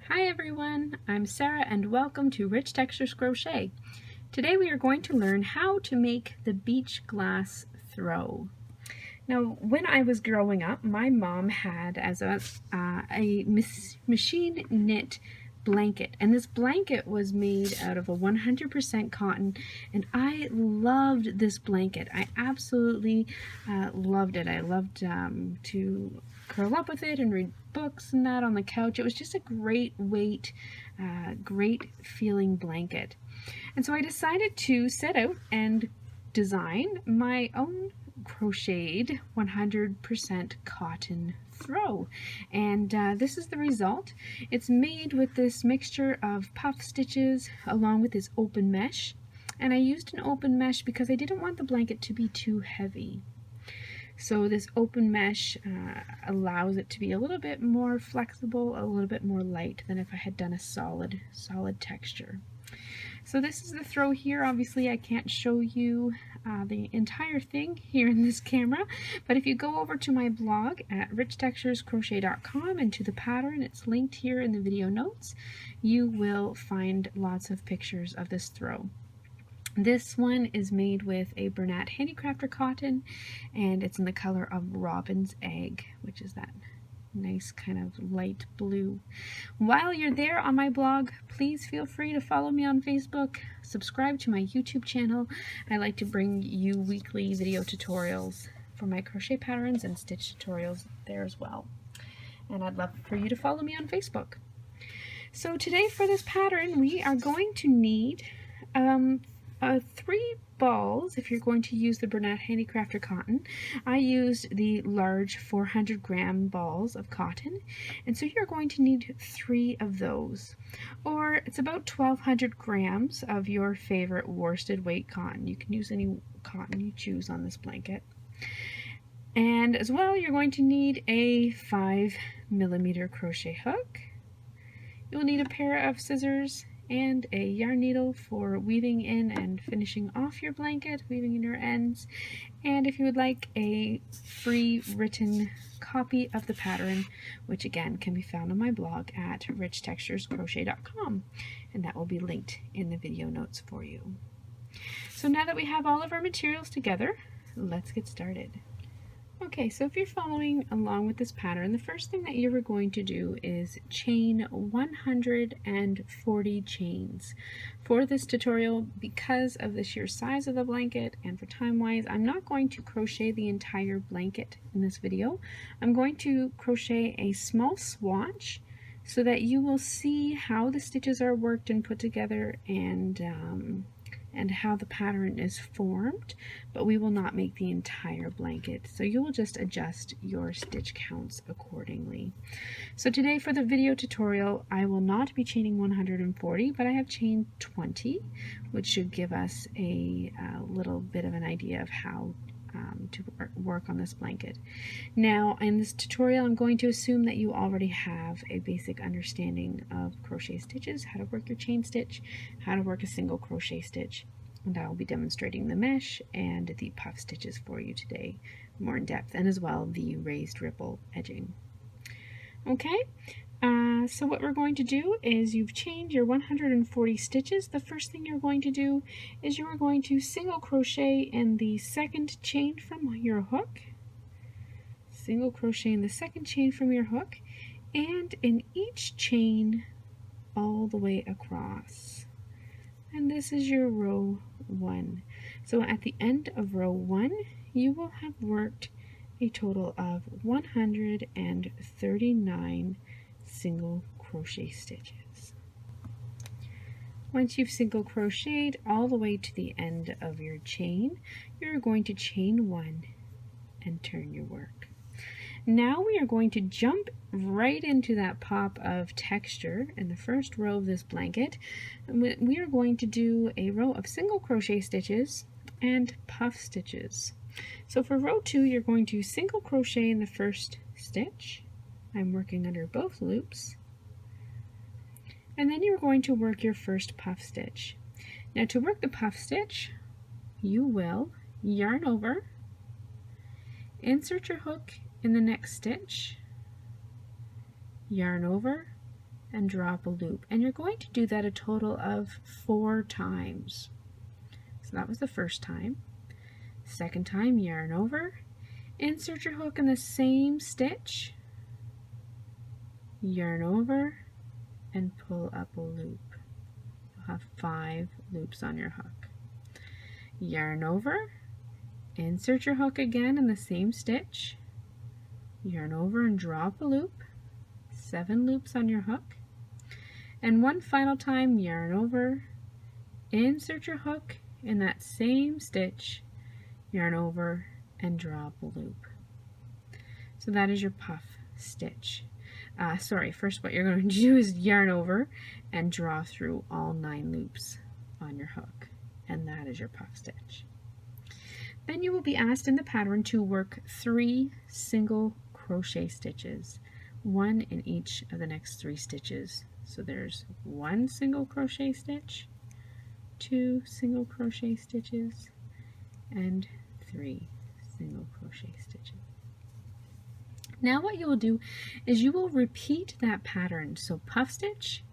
Hi everyone, I'm Sarah and welcome to Rich Textures Crochet. Today we are going to learn how to make the beach glass throw. Now, when I was growing up, my mom had as a machine knit blanket, and this blanket was made out of a 100% cotton, and I loved this blanket. I absolutely loved it. I loved to curl up with it and read books and that on the couch. It was just a great weight, great feeling blanket. And so I decided to set out and design my own crocheted 100% cotton throw, and this is the result. It's made with this mixture of puff stitches along with this open mesh, and I used an open mesh because I didn't want the blanket to be too heavy. So this open mesh allows it to be a little bit more flexible, a little bit more light than if I had done a solid texture. So this is the throw here. Obviously I can't show you the entire thing here in this camera, but if you go over to my blog at richtexturescrochet.com and to the pattern, it's linked here in the video notes, you will find lots of pictures of this throw. This one is made with a Bernat Handicrafter cotton, and it's in the color of Robin's Egg, which is that nice kind of light blue. While you're there on my blog, please feel free to follow me on Facebook, subscribe to my YouTube channel. I like to bring you weekly video tutorials for my crochet patterns and stitch tutorials there as well. And I'd love for you to follow me on Facebook. So today for this pattern we are going to need 3 balls if you're going to use the Bernat Handicrafter cotton. I used the large 400-gram balls of cotton, and so you're going to need 3 of those, or it's about 1,200 grams of your favorite worsted weight cotton. You can use any cotton you choose on this blanket. And as well, you're going to need a 5mm crochet hook. You'll need a pair of scissors and a yarn needle for weaving in and finishing off your blanket, weaving in your ends. And if you would like a free written copy of the pattern, which again can be found on my blog at richtexturescrochet.com, and that will be linked in the video notes for you. So now that we have all of our materials together, let's get started. Okay, so if you're following along with this pattern, the first thing that you're going to do is chain 140 chains. For this tutorial, because of the sheer size of the blanket and for time-wise, I'm not going to crochet the entire blanket in this video. I'm going to crochet a small swatch so that you will see how the stitches are worked and put together and how the pattern is formed, but we will not make the entire blanket, so you will just adjust your stitch counts accordingly. So today for the video tutorial I will not be chaining 140, but I have chained 20, which should give us a little bit of an idea of how to work on this blanket. Now in this tutorial I'm going to assume that you already have a basic understanding of crochet stitches, how to work your chain stitch, how to work a single crochet stitch, and I will be demonstrating the mesh and the puff stitches for you today more in depth, and as well the raised ripple edging. Okay, so what we're going to do is you've chained your 140 stitches. The first thing you're going to do is you are going to single crochet in the second chain from your hook, single crochet in the second chain from your hook, and in each chain all the way across. And this is your row 1. So at the end of row 1 you will have worked a total of 139 single crochet stitches. Once you've single crocheted all the way to the end of your chain, you're going to chain 1 and turn your work. Now we are going to jump right into that pop of texture in the first row of this blanket. We are going to do a row of single crochet stitches and puff stitches. So for row 2 you're going to single crochet in the first stitch. I'm working under both loops, and then you're going to work your first puff stitch. Now to work the puff stitch you will yarn over, insert your hook in the next stitch, yarn over, and drop a loop. And you're going to do that a total of 4 times. So that was the first time. Second time, yarn over, insert your hook in the same stitch, yarn over, and pull up a loop. You'll have 5 loops on your hook. Yarn over, insert your hook again in the same stitch, yarn over and drop a loop, 7 loops on your hook, and one final time, yarn over, insert your hook in that same stitch, yarn over and drop a loop. So that is your puff stitch. First what you're going to do is yarn over and draw through all 9 loops on your hook, and that is your puff stitch. Then you will be asked in the pattern to work 3 single crochet stitches, 1 in each of the next 3 stitches. So there's 1 single crochet stitch, 2 single crochet stitches, and 3 single crochet stitches. Now what you will do is you will repeat that pattern. So puff stitch,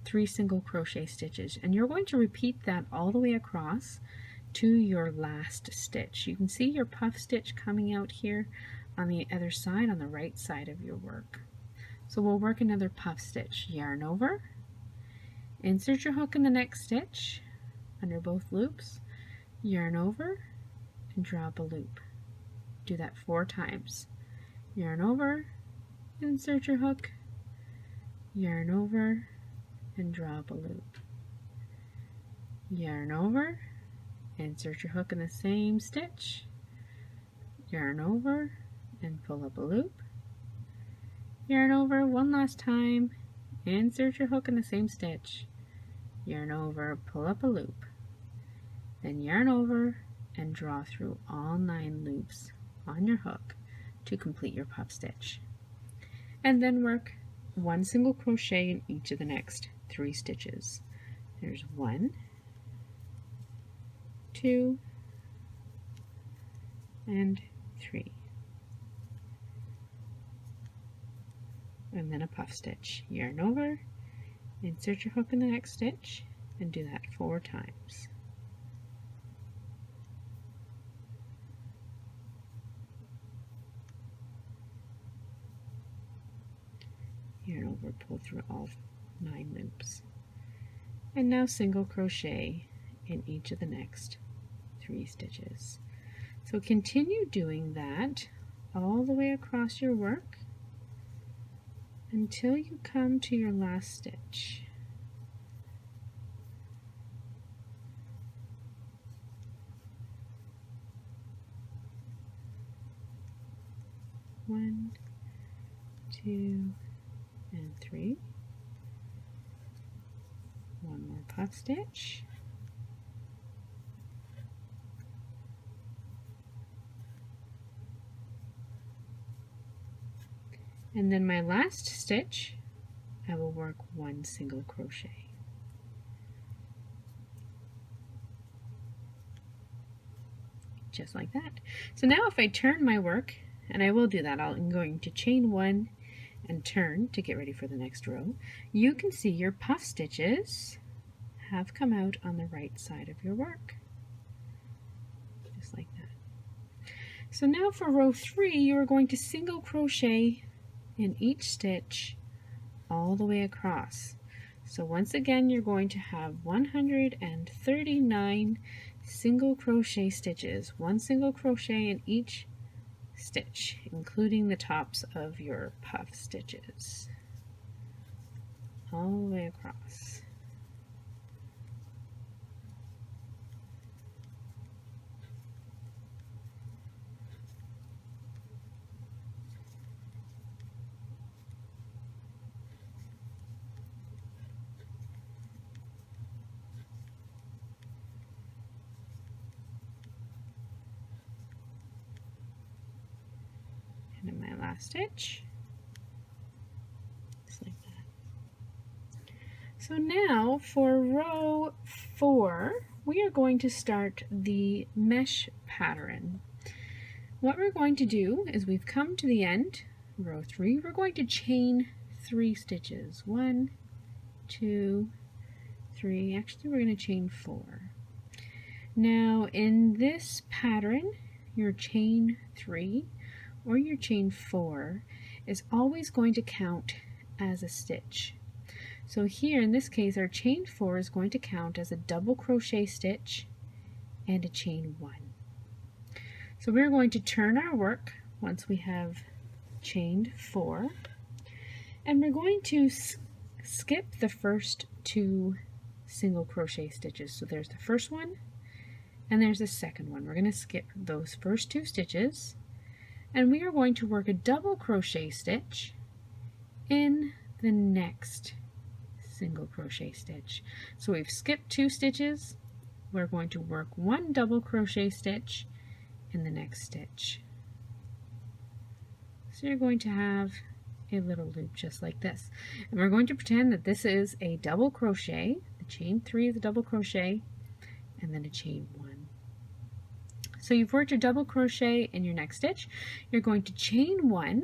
3 single crochet stitches, and you're going to repeat that all the way across to your last stitch. You can see your puff stitch coming out here on the other side, on the right side of your work. So we'll work another puff stitch. Yarn over, insert your hook in the next stitch under both loops, yarn over and drop a loop. Do that 4 times. Yarn over, insert your hook, yarn over and drop a loop. Yarn over, insert your hook in the same stitch, yarn over and pull up a loop. Yarn over one last time, insert your hook in the same stitch, yarn over, pull up a loop, then yarn over and draw through all 9 loops on your hook to complete your puff stitch. And then work 1 single crochet in each of the next 3 stitches. There's 1, 2, and 3. And then a puff stitch. Yarn over, insert your hook in the next stitch, and do that 4 times. Yarn over, pull through all 9 loops. And now single crochet in each of the next 3 stitches. So continue doing that all the way across your work until you come to your last stitch. One, 2, and 3. 1 more puff stitch. And then my last stitch, I will work 1 single crochet. Just like that. So now if I turn my work, and I will do that, I'm going to chain 1 and turn to get ready for the next row. You can see your puff stitches have come out on the right side of your work. Just like that. So now for row 3, you are going to single crochet in each stitch all the way across. So once again, you're going to have 139 single crochet stitches, 1 single crochet in each stitch, including the tops of your puff stitches, all the way across. And in my last stitch, just like that. So now for row 4, we are going to start the mesh pattern. What we're going to do is we've come to the end, row 3, we're going to chain 3 stitches. 1, 2, 3. Actually, we're going to chain 4. Now, in this pattern, your chain 3 or your chain 4 is always going to count as a stitch. So here, in this case, our chain 4 is going to count as a double crochet stitch and a chain 1. So we're going to turn our work once we have chained 4, and we're going to skip the first 2 single crochet stitches. So there's the first one and there's the second one. We're going to skip those first 2 stitches, and we are going to work a double crochet stitch in the next single crochet stitch. So we've skipped 2 stitches, we're going to work 1 double crochet stitch in the next stitch. So you're going to have a little loop just like this, and we're going to pretend that this is a double crochet. The chain 3 is a double crochet and then a chain 1. So you've worked your double crochet in your next stitch. You're going to chain 1,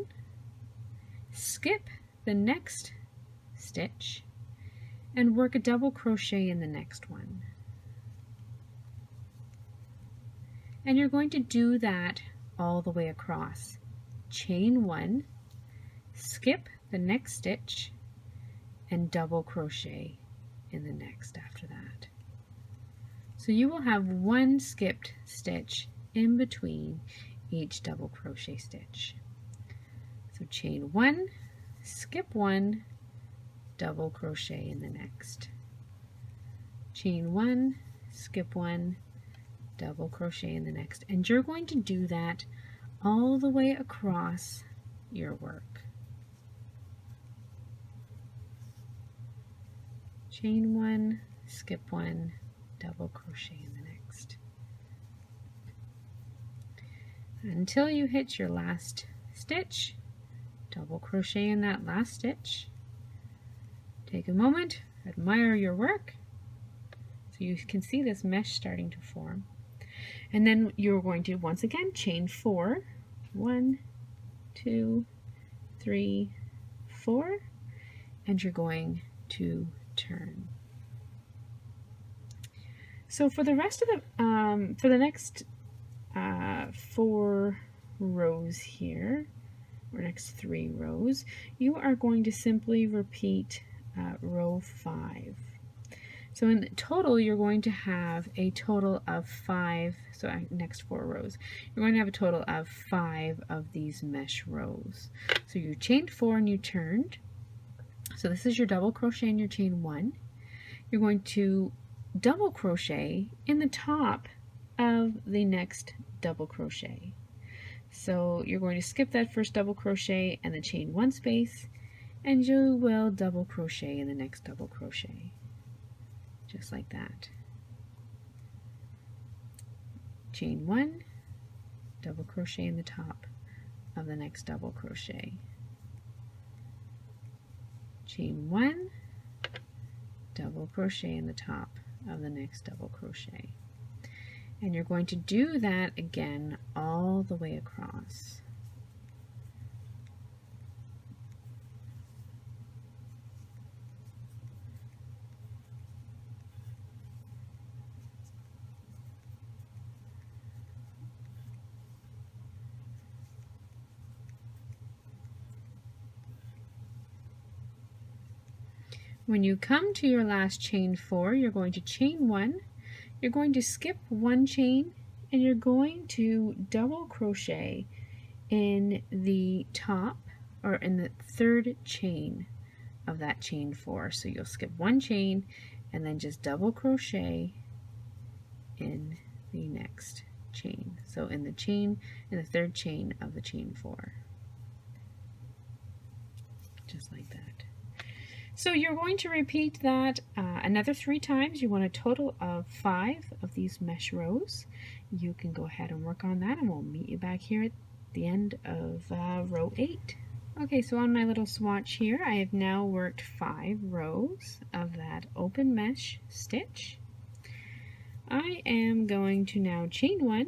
skip the next stitch, and work a double crochet in the next one. And you're going to do that all the way across. Chain 1, skip the next stitch, and double crochet in the next after that. So you will have 1 skipped stitch in between each double crochet stitch. So chain 1, skip 1, double crochet in the next. Chain 1, skip 1, double crochet in the next. And you're going to do that all the way across your work. Chain 1, skip 1, double crochet in the next, until you hit your last stitch. Double crochet in that last stitch. Take a moment, admire your work, so you can see this mesh starting to form. And then you're going to once again chain 4. 1, 2, 3, 4, and you're going to turn. So for the rest of the for the next 4 rows here, or next 3 rows, you are going to simply repeat row 5. So in total, you're going to have a total of 5, so next 4 rows, you're going to have a total of 5 of these mesh rows. So you chained 4 and you turned. So this is your double crochet in your chain 1. You're going to double crochet in the top of the next double crochet. So you're going to skip that first double crochet and the chain 1 space, and you will double crochet in the next double crochet, just like that. Chain 1, double crochet in the top of the next double crochet. Chain 1, double crochet in the top of the next double crochet. And you're going to do that again all the way across. When you come to your last chain 4, you're going to chain 1, you're going to skip 1 chain, and you're going to double crochet in the top, or in the 3rd chain of that chain 4. So you'll skip 1 chain and then just double crochet in the next chain. So in the 3rd chain of the chain 4. Just like that. So you're going to repeat that another 3 times. You want a total of 5 of these mesh rows. You can go ahead and work on that, and we'll meet you back here at the end of row 8. Okay, so on my little swatch here, I have now worked 5 rows of that open mesh stitch. I am going to now chain 1,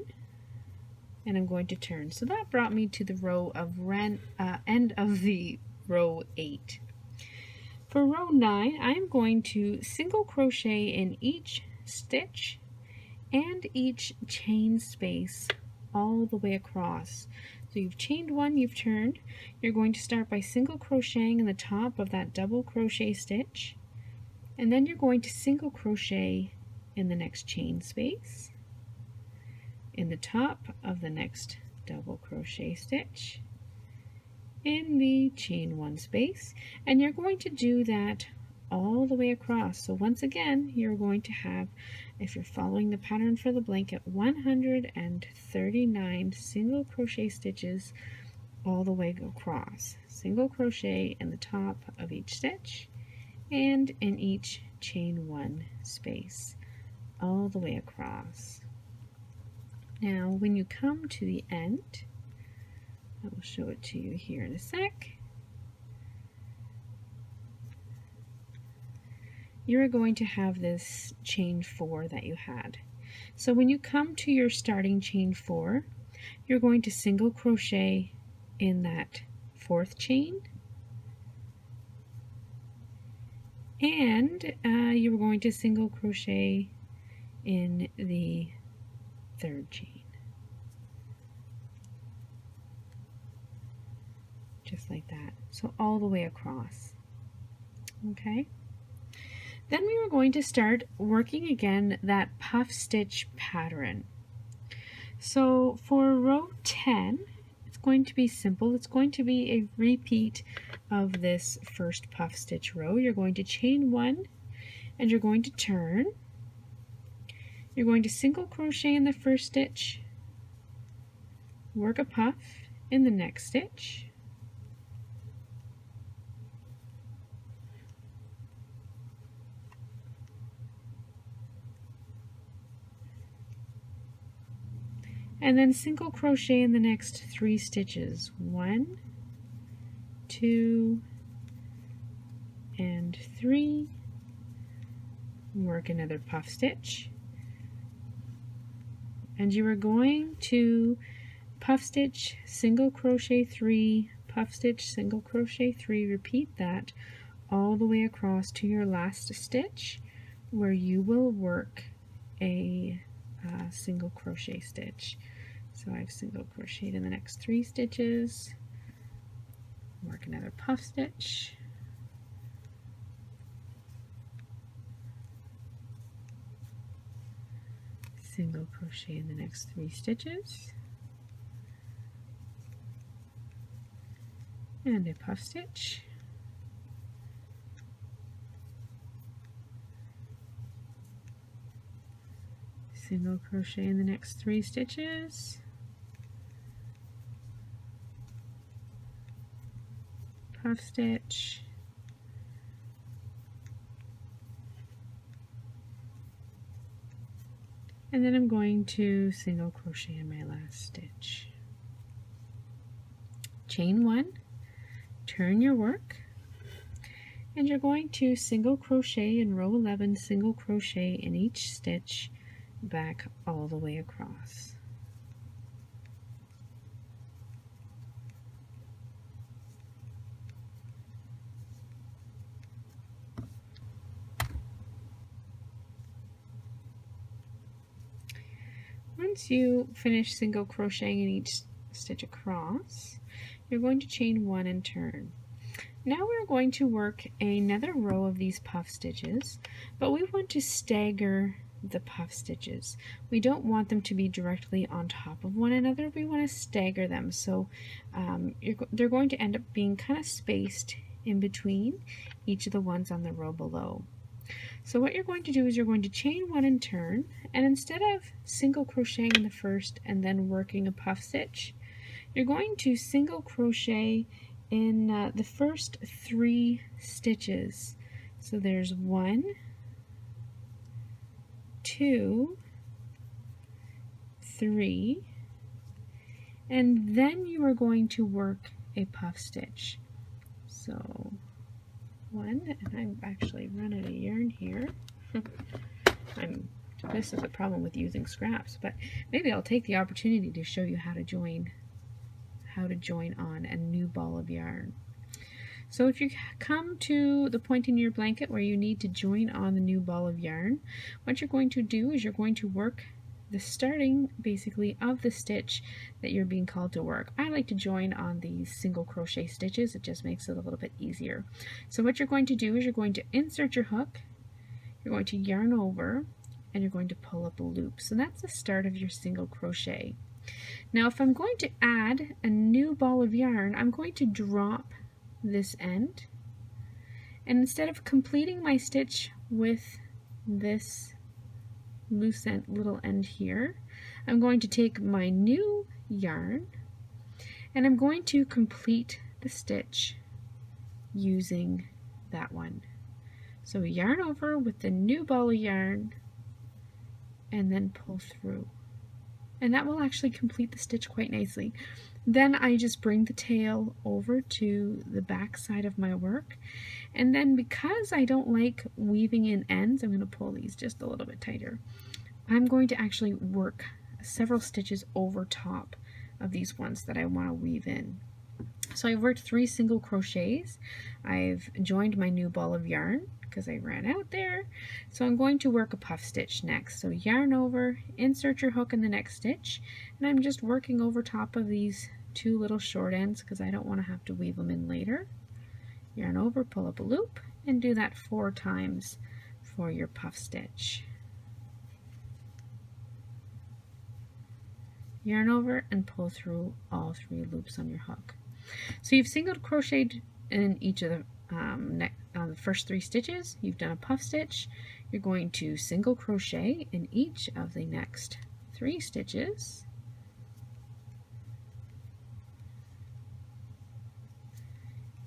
and I'm going to turn. So that brought me to the row of end of the row 8. For row 9, I'm going to single crochet in each stitch and each chain space all the way across. So you've chained one, you've turned. You're going to start by single crocheting in the top of that double crochet stitch, and then you're going to single crochet in the next chain space, in the top of the next double crochet stitch, in the chain one space, and you're going to do that all the way across. So once again, you're going to have, if you're following the pattern for the blanket, 139 single crochet stitches all the way across. Single crochet in the top of each stitch and in each chain one space all the way across. Now when you come to the end, I will show it to you here in a sec. You're going to have this chain 4 that you had. So when you come to your starting chain 4, you're going to single crochet in that 4th chain, and you're going to single crochet in the 3rd chain. Just like that. So all the way across. Okay? Then we are going to start working again that puff stitch pattern. So for row 10, it's going to be simple. It's going to be a repeat of this first puff stitch row. You're going to chain 1 and you're going to turn. You're going to single crochet in the first stitch, work a puff in the next stitch, and then single crochet in the next 3 stitches. 1, 2, and 3. Work another puff stitch. And you are going to puff stitch, single crochet 3, puff stitch, single crochet 3, repeat that all the way across to your last stitch, where you will work a single crochet stitch. So I've single crocheted in the next 3 stitches, work another puff stitch, single crochet in the next 3 stitches, and a puff stitch, single crochet in the next 3 stitches, puff stitch, and then I'm going to single crochet in my last stitch. Chain 1, turn your work, and you're going to single crochet in row 11, single crochet in each stitch back all the way across. Once you finish single crocheting in each stitch across, you're going to chain 1 and turn. Now we're going to work another row of these puff stitches, but we want to stagger the puff stitches. We don't want them to be directly on top of one another. We want to stagger them, so they're going to end up being kind of spaced in between each of the ones on the row below. So what you're going to do is you're going to chain 1 and turn, and instead of single crocheting in the first and then working a puff stitch, you're going to single crochet in the first 3 stitches. So there's 1, 2, 3, and then you are going to work a puff stitch. So 1, and I've actually run out of yarn here. This is a problem with using scraps, but maybe I'll take the opportunity to show you how to join on a new ball of yarn. So if you come to the point in your blanket where you need to join on the new ball of yarn, what you're going to do is you're going to work the starting basically of the stitch that you're being called to work. I like to join on these single crochet stitches. It just makes it a little bit easier. So what you're going to do is you're going to insert your hook, you're going to yarn over, and you're going to pull up a loop. So that's the start of your single crochet. Now if I'm going to add a new ball of yarn, I'm going to drop this end, and instead of completing my stitch with this loose end, little end here, I'm going to take my new yarn and I'm going to complete the stitch using that one. So yarn over with the new ball of yarn and then pull through, and that will actually complete the stitch quite nicely. Then I just bring the tail over to the back side of my work, and then because I don't like weaving in ends, I'm going to pull these just a little bit tighter. I'm going to actually work several stitches over top of these ones that I want to weave in. So I've worked 3 single crochets. I've joined my new ball of yarn because I ran out there. So I'm going to work a puff stitch next. So yarn over, insert your hook in the next stitch, and I'm just working over top of these 2 little short ends because I don't want to have to weave them in later. Yarn over, pull up a loop, and do that 4 times for your puff stitch. Yarn over and pull through all 3 loops on your hook. So you've single crocheted in each of the first 3 stitches. You've done a puff stitch. You're going to single crochet in each of the next 3 stitches.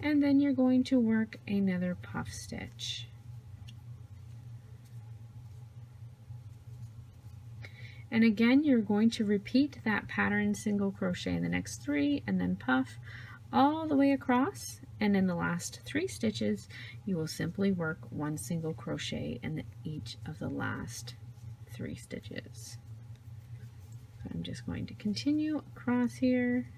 And then you're going to work another puff stitch. And again, you're going to repeat that pattern, single crochet in the next 3 and then puff all the way across, and in the last 3 stitches you will simply work 1 single crochet in each of the last 3 stitches. So I'm just going to continue across here.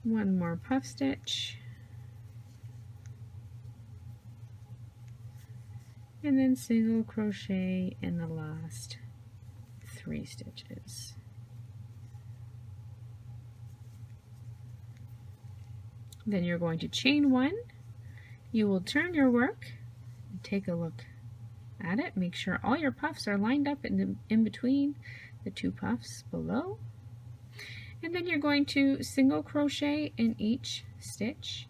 One more puff stitch, and then single crochet in the last 3 stitches. Then you're going to chain 1. You will turn your work and take a look at it. Make sure all your puffs are lined up in between the 2 puffs below. And then you're going to single crochet in each stitch,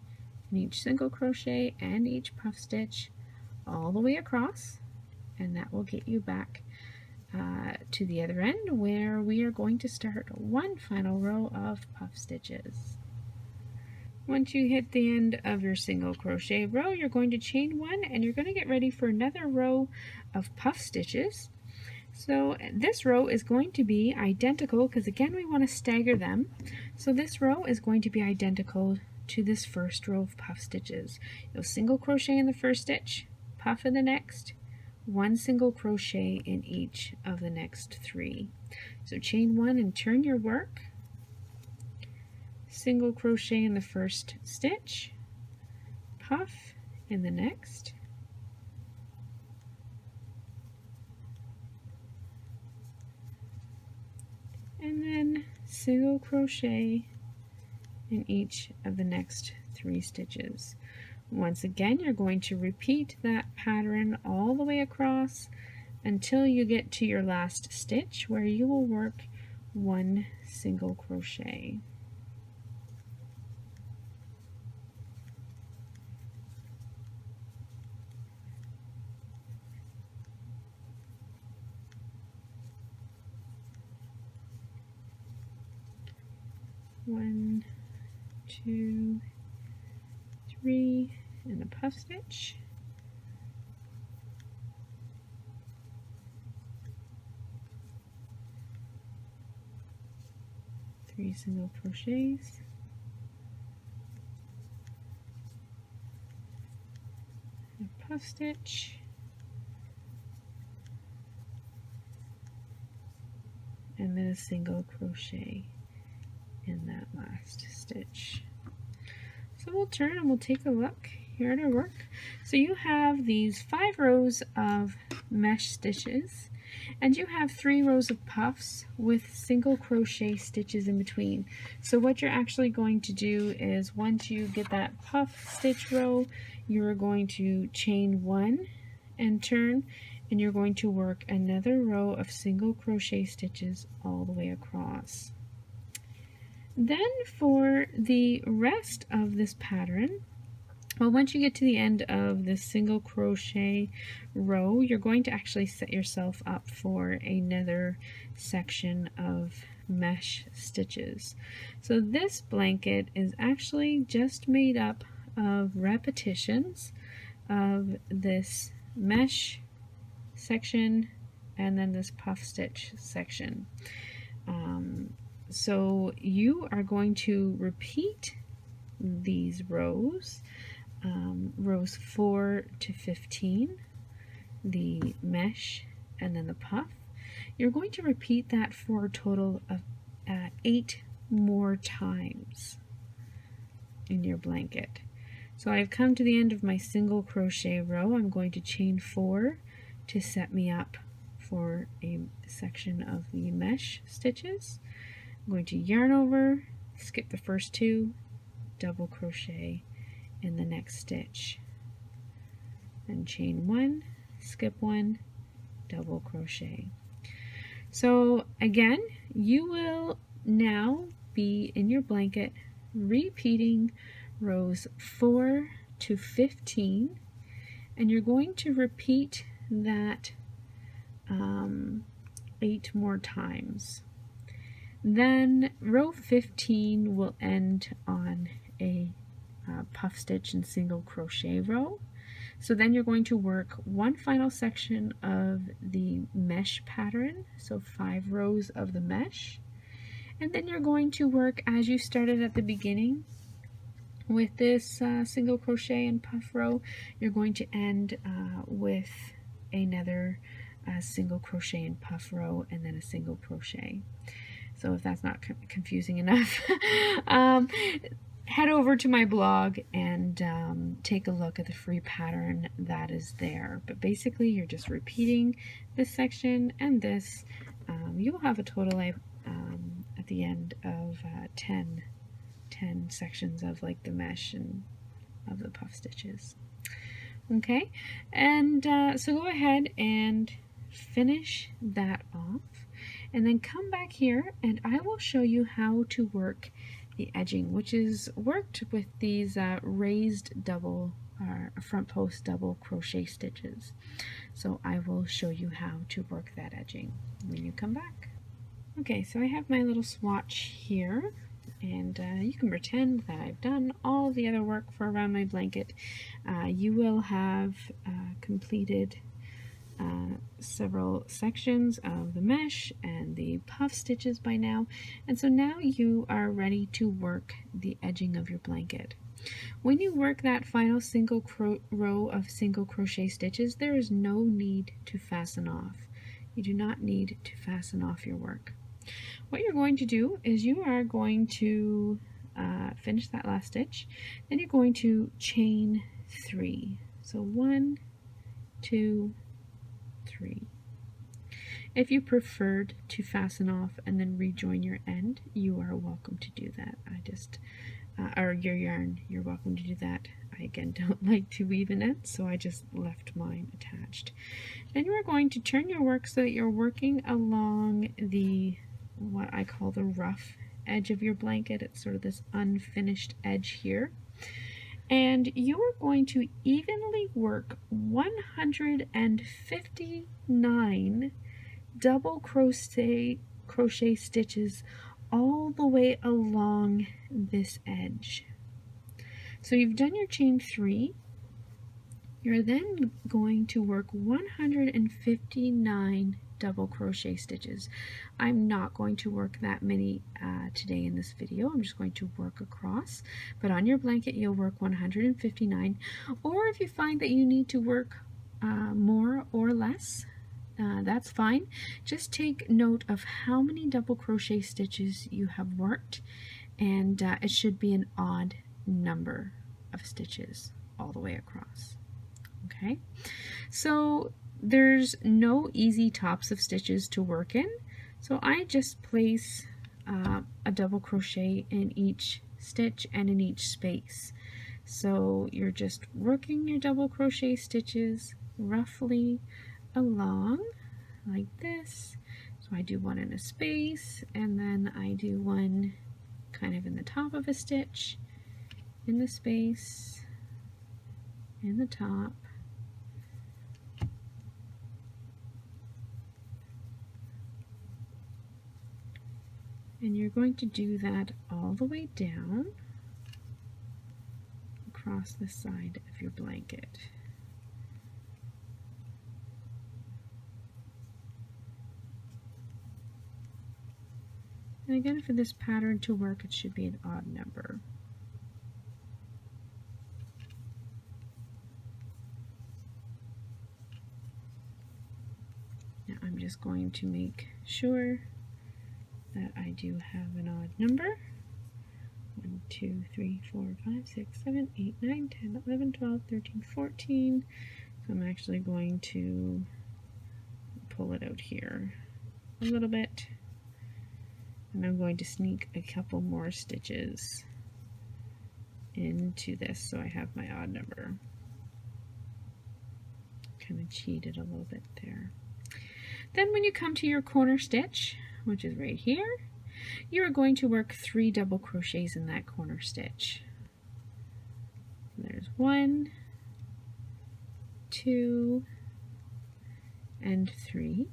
in each single crochet and each puff stitch all the way across, and that will get you back to the other end where we are going to start one final row of puff stitches. Once you hit the end of your single crochet row, you're going to chain 1 and you're going to get ready for another row of puff stitches. So this row is going to be identical because again we want to stagger them. So this row is going to be identical to this first row of puff stitches. You'll single crochet in the first stitch, puff in the next, 1 single crochet in each of the next 3. So chain 1 and turn your work, single crochet in the first stitch, puff in the next, and then single crochet in each of the next 3 stitches. Once again, you're going to repeat that pattern all the way across until you get to your last stitch where you will work 1 single crochet. One, 2, 3, and a puff stitch. Three single crochets. puff stitch, and then a single crochet in that last stitch. So we'll turn and we'll take a look here at our work. So you have these 5 rows of mesh stitches, and you have 3 rows of puffs with single crochet stitches in between. So what you're actually going to do is, once you get that puff stitch row, you're going to chain 1 and turn, and you're going to work another row of single crochet stitches all the way across. Then for the rest of this pattern, well, once you get to the end of this single crochet row, you're going to actually set yourself up for another section of mesh stitches. So this blanket is actually just made up of repetitions of this mesh section and then this puff stitch section. So you are going to repeat these rows, rows 4 to 15, the mesh and then the puff. You're going to repeat that for a total of 8 more times in your blanket. So I've come to the end of my single crochet row. I'm going to chain 4 to set me up for a section of the mesh stitches. I'm going to yarn over, skip the first 2, double crochet in the next stitch, and chain 1, skip 1, double crochet. So again, you will now be in your blanket repeating rows 4 to 15, and you're going to repeat that 8 more times. Then row 15 will end on a puff stitch and single crochet row. So then you're going to work one final section of the mesh pattern, so 5 rows of the mesh, and then you're going to work as you started at the beginning with this single crochet and puff row. You're going to end with another single crochet and puff row and then a single crochet. So if that's not confusing enough, head over to my blog and take a look at the free pattern that is there. But basically you're just repeating this section and this. You'll have a total at the end of 10 sections of like the mesh and of the puff stitches. Okay, and so go ahead and finish that off, and then come back here and I will show you how to work the edging, which is worked with these raised double front post double crochet stitches. So I will show you how to work that edging when you come back. Okay, so I have my little swatch here, and you can pretend that I've done all the other work for around my blanket. You will have completed several sections of the mesh and the puff stitches by now, and so now you are ready to work the edging of your blanket. When you work that final single row of single crochet stitches, there is no need to fasten off. You do not need to fasten off your work. What you're going to do is you are going to finish that last stitch, then you're going to chain 3. So 1, 2, 3. If you preferred to fasten off and then rejoin your end, you are welcome to do that. Or your yarn, you're welcome to do that. I again don't like to weave in it, so I just left mine attached. Then you are going to turn your work so that you're working along the, what I call the rough edge of your blanket. It's sort of this unfinished edge here. And you are going to evenly work 159 double crochet stitches all the way along this edge. So you've done your chain 3. You're then going to work 159 double crochet stitches. I'm not going to work that many today in this video. I'm just going to work across, but on your blanket you'll work 159, or if you find that you need to work more or less, that's fine. Just take note of how many double crochet stitches you have worked, and it should be an odd number of stitches all the way across. Okay, so there's no easy tops of stitches to work in, so I just place a double crochet in each stitch and in each space. So you're just working your double crochet stitches roughly along like this. So I do one in a space, and then I do one kind of in the top of a stitch, in the space, in the top, and you're going to do that all the way down across the side of your blanket. And again, for this pattern to work, it should be an odd number. Now I'm just going to make sure that I do have an odd number. 1, 2, 3, 4, 5, 6, 7, 8, 9, 10, 11, 12, 13, 14. So I'm actually going to pull it out here a little bit. And I'm going to sneak a couple more stitches into this so I have my odd number. Kind of cheated a little bit there. Then when you come to your corner stitch, which is right here, you are going to work 3 double crochets in that corner stitch. There's 1, 2, and 3.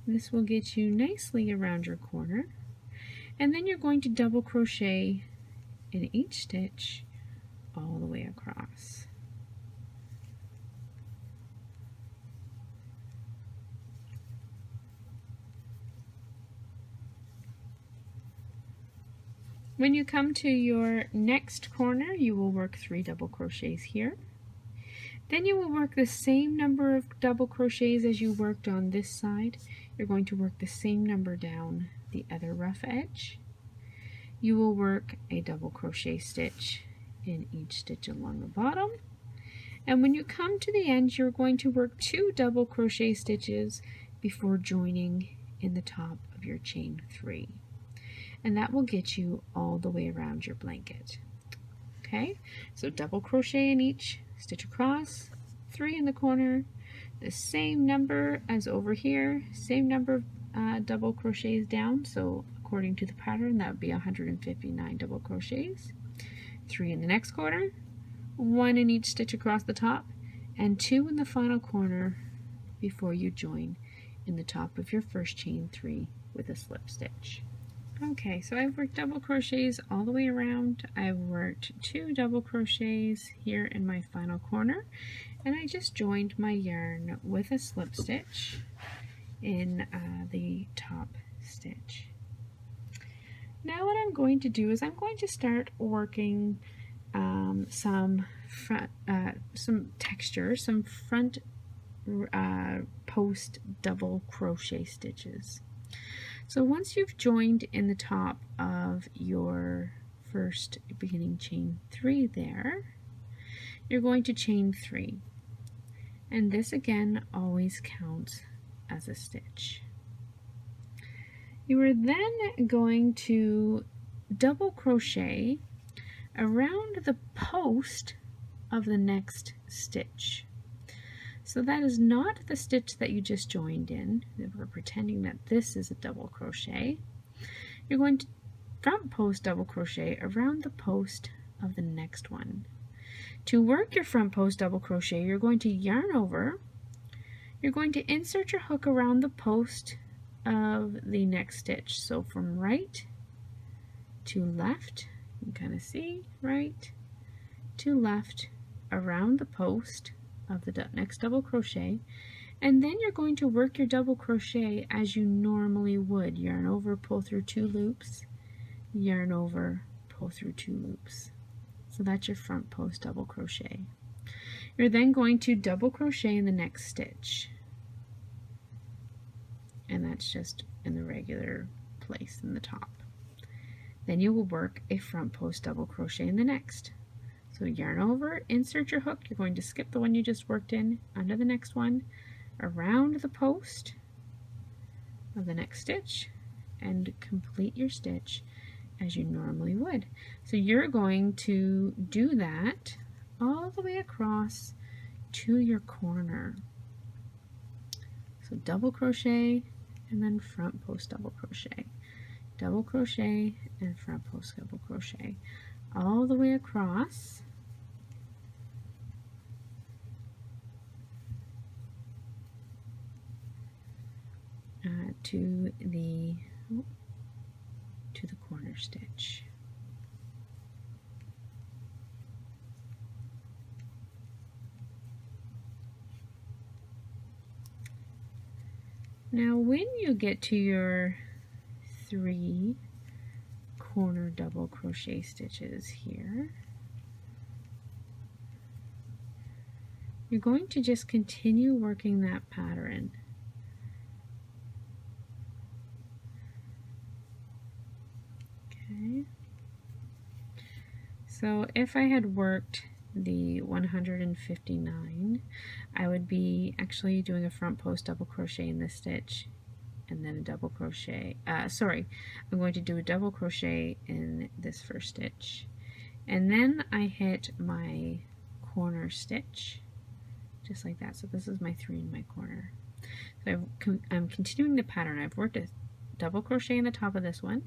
This will get you nicely around your corner. And then you're going to double crochet in each stitch all the way across. When you come to your next corner, you will work 3 double crochets here. Then you will work the same number of double crochets as you worked on this side. You're going to work the same number down the other rough edge. You will work a double crochet stitch in each stitch along the bottom. And when you come to the end, you're going to work 2 double crochet stitches before joining in the top of your chain 3. And that will get you all the way around your blanket. Okay, so double crochet in each stitch across, 3 in the corner, the same number as over here, same number of double crochets down, so according to the pattern that would be 159 double crochets, 3 in the next corner, 1 in each stitch across the top, and 2 in the final corner before you join in the top of your first chain 3 with a slip stitch. Okay, so I've worked double crochets all the way around. I've worked 2 double crochets here in my final corner, and I just joined my yarn with a slip stitch in the top stitch. Now what I'm going to do is I'm going to start working some texture, some front post double crochet stitches. So once you've joined in the top of your first beginning chain 3 there, you're going to chain 3. And this again always counts as a stitch. You are then going to double crochet around the post of the next stitch. So that is not the stitch that you just joined in. We're pretending that this is a double crochet. You're going to front post double crochet around the post of the next one. To work your front post double crochet, you're going to yarn over. You're going to insert your hook around the post of the next stitch. So from right to left, you can kind of see, right to left around the post of the next double crochet, And then you're going to work your double crochet as you normally would. Yarn over, pull through 2 loops, yarn over, pull through 2 loops. So that's your front post double crochet. You're then going to double crochet in the next stitch. And that's just in the regular place in the top. Then you will work a front post double crochet in the next. So yarn over, insert your hook. You're going to skip the one you just worked in under the next one, around the post of the next stitch, and complete your stitch as you normally would. So you're going to do that all the way across to your corner. So double crochet and then front post double crochet, double crochet and front post double crochet all the way across to the corner stitch. Now when you get to your 3 corner double crochet stitches here, you're going to just continue working that pattern. Okay. So if I had worked the 159, I would be actually doing a front post double crochet in this stitch and then a double crochet. I'm going to do a double crochet in this first stitch, and then I hit my corner stitch just like that. So this is my 3 in my corner. So I'm continuing the pattern. I've worked a double crochet in the top of this one.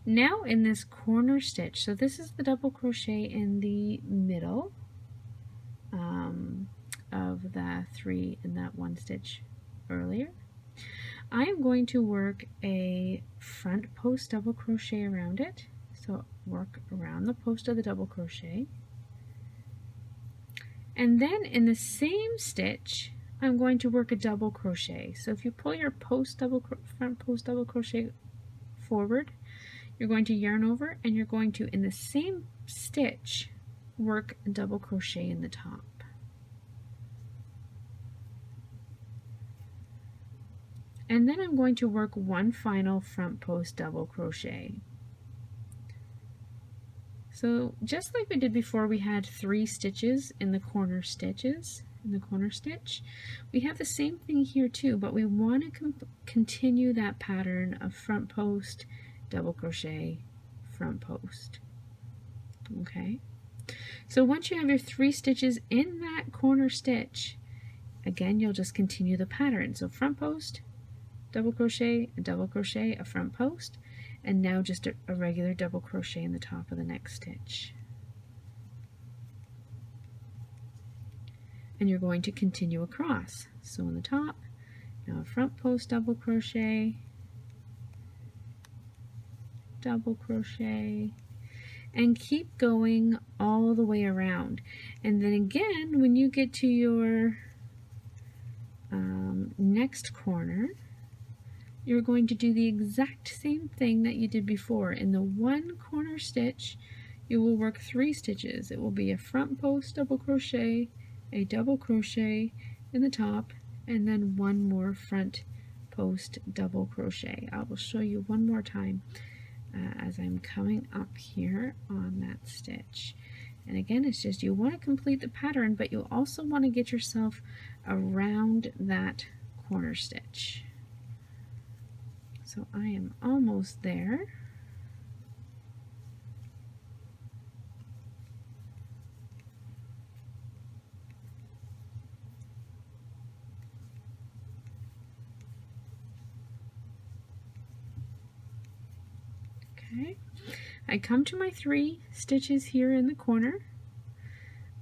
Now in this corner stitch, so this is the double crochet in the middle of the 3 in that one stitch earlier. I am going to work a front post double crochet around it. So work around the post of the double crochet. And then in the same stitch, I'm going to work a double crochet. So if you pull your front post double crochet forward, you're going to yarn over and you're going to, in the same stitch, work a double crochet in the top. And then I'm going to work one final front post double crochet. So just like we did before, we had 3 stitches in the corner stitches, in the corner stitch. We have the same thing here too, but we want to continue that pattern of front post, double crochet, front post. Okay, so once you have your 3 stitches in that corner stitch, again you'll just continue the pattern. So front post, double crochet, a front post, and now just a regular double crochet in the top of the next stitch. And you're going to continue across. So in the top, now a front post double crochet, double crochet, and keep going all the way around. And then again, when you get to your next corner, you're going to do the exact same thing that you did before. In the one corner stitch, you will work 3 stitches. It will be a front post double crochet, a double crochet in the top, and then one more front post double crochet. I will show you one more time as I'm coming up here on that stitch. And again, it's just you want to complete the pattern, but you also want to get yourself around that corner stitch. So I am almost there. Okay, I come to my 3 stitches here in the corner.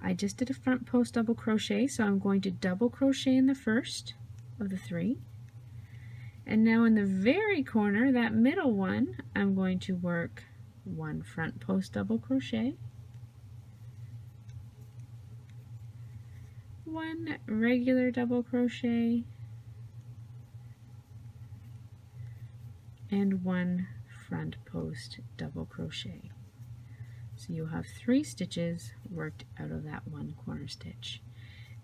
I just did a front post double crochet, so I'm going to double crochet in the first of the 3. And now in the very corner, that middle one, I'm going to work 1 front post double crochet, 1 one regular double crochet and one front post double crochet. So you'll have 3 stitches worked out of that one corner stitch.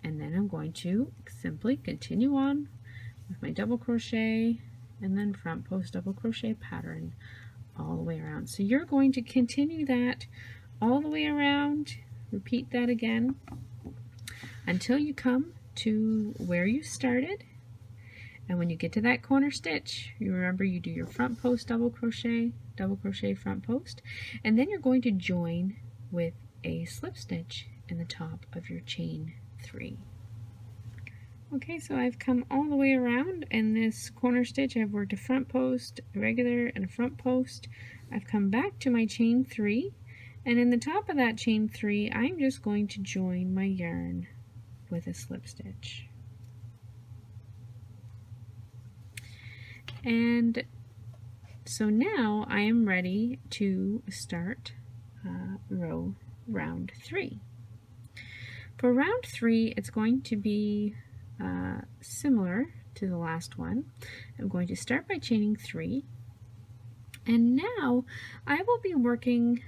And then I'm going to simply continue on with my double crochet and then front post double crochet pattern all the way around. So you're going to continue that all the way around, repeat that again until you come to where you started. And when you get to that corner stitch, you remember you do your front post double crochet, front post, and then you're going to join with a slip stitch in the top of your chain 3. Okay, so I've come all the way around in this corner stitch. I've worked a front post, a regular, and a front post. I've come back to my chain 3, and in the top of that chain 3, I'm just going to join my yarn with a slip stitch. And so now I am ready to start round 3. For round 3, it's going to be similar to the last one. I'm going to start by chaining 3, and now I will be working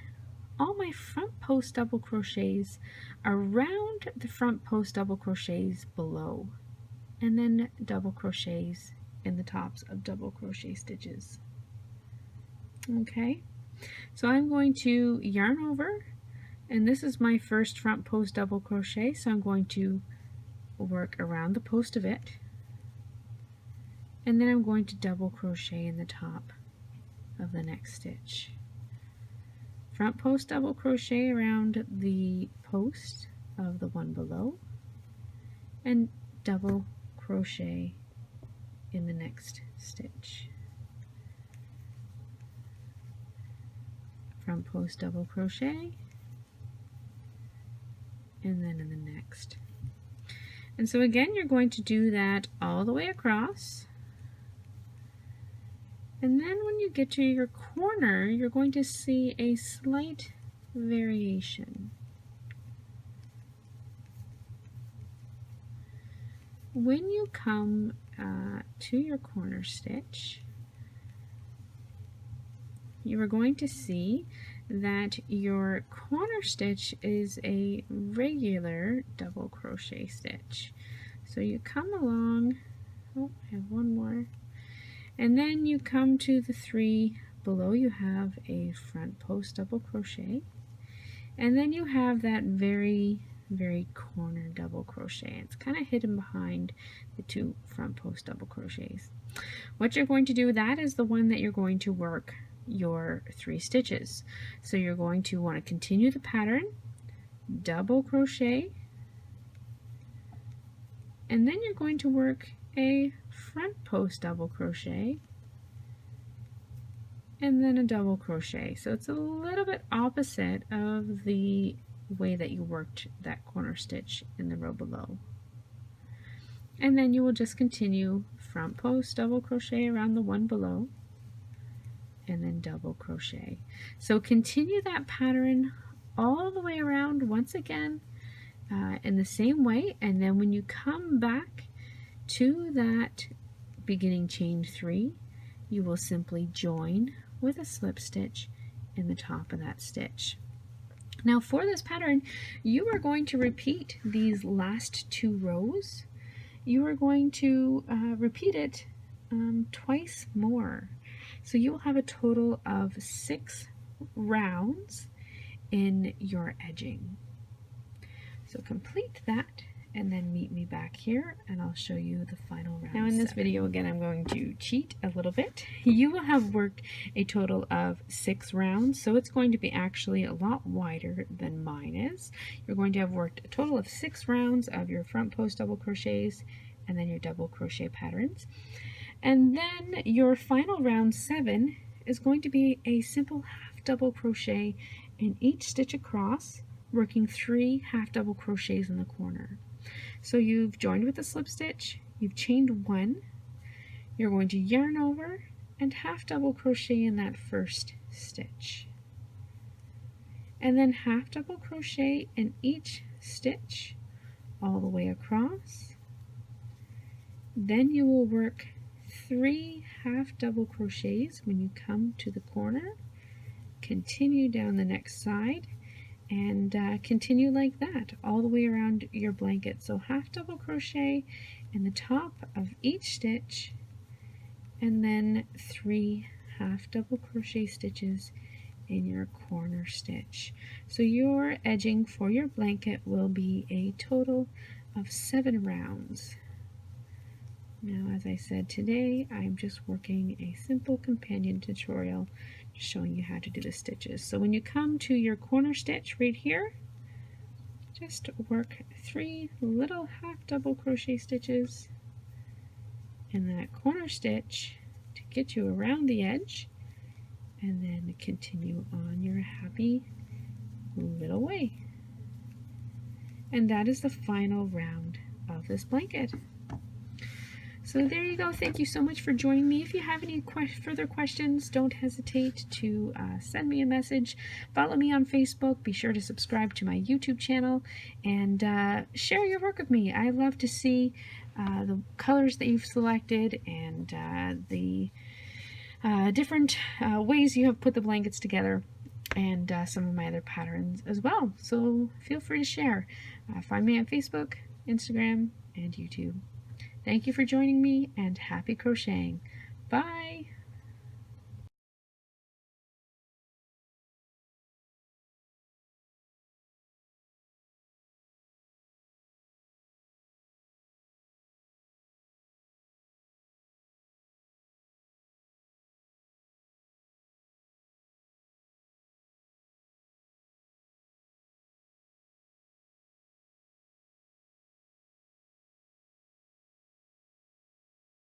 all my front post double crochets around the front post double crochets below, and then double crochets in the tops of double crochet stitches. Okay, so I'm going to yarn over, and this is my first front post double crochet, so I'm going to work around the post of it, and then I'm going to double crochet in the top of the next stitch. Front post double crochet around the post of the one below, and double crochet in the next stitch. Front post double crochet, and then in the next. And so again, you're going to do that all the way across. And then when you get to your corner, you're going to see a slight variation. When you come to your corner stitch, you are going to see that your corner stitch is a regular double crochet stitch. So you come along, oh, I have one more, and then you come to the 3 below. You have a front post double crochet, and then you have that very corner double crochet. It's kind of hidden behind the 2 front post double crochets. What you're going to do, that is the one that you're going to work your 3 stitches. So you're going to want to continue the pattern, double crochet, and then you're going to work a front post double crochet and then a double crochet. So it's a little bit opposite of the way that you worked that corner stitch in the row below. And then you will just continue front post double crochet around the one below, and then double crochet. So continue that pattern all the way around once again in the same way, and then when you come back to that beginning chain 3, you will simply join with a slip stitch in the top of that stitch. Now for this pattern, you are going to repeat these last 2 rows. You are going to repeat it twice more. So you will have a total of 6 rounds in your edging. So complete that and then meet me back here and I'll show you the final round. Now in this video again, I'm going to cheat a little bit. You will have worked a total of 6 rounds, so it's going to be actually a lot wider than mine is. You're going to have worked a total of 6 rounds of your front post double crochets and then your double crochet patterns. And then your final round 7 is going to be a simple half double crochet in each stitch across, working 3 half double crochets in the corner. So you've joined with a slip stitch, you've chained 1, you're going to yarn over and half double crochet in that first stitch, and then half double crochet in each stitch all the way across. Then you will work 3 half double crochets when you come to the corner. Continue down the next side and continue like that all the way around your blanket. So half double crochet in the top of each stitch, and then 3 half double crochet stitches in your corner stitch. So your edging for your blanket will be a total of 7 rounds. Now, as I said, today I'm just working a simple companion tutorial showing you how to do the stitches. So when you come to your corner stitch right here, just work 3 little half double crochet stitches in that corner stitch to get you around the edge, and then continue on your happy little way. And that is the final round of this blanket. So there you go. Thank you so much for joining me. If you have any further questions, don't hesitate to send me a message. Follow me on Facebook. Be sure to subscribe to my YouTube channel, and share your work with me. I love to see the colors that you've selected, and the different ways you have put the blankets together, and some of my other patterns as well. So feel free to share. Find me on Facebook, Instagram, and YouTube. Thank you for joining me, and happy crocheting. Bye!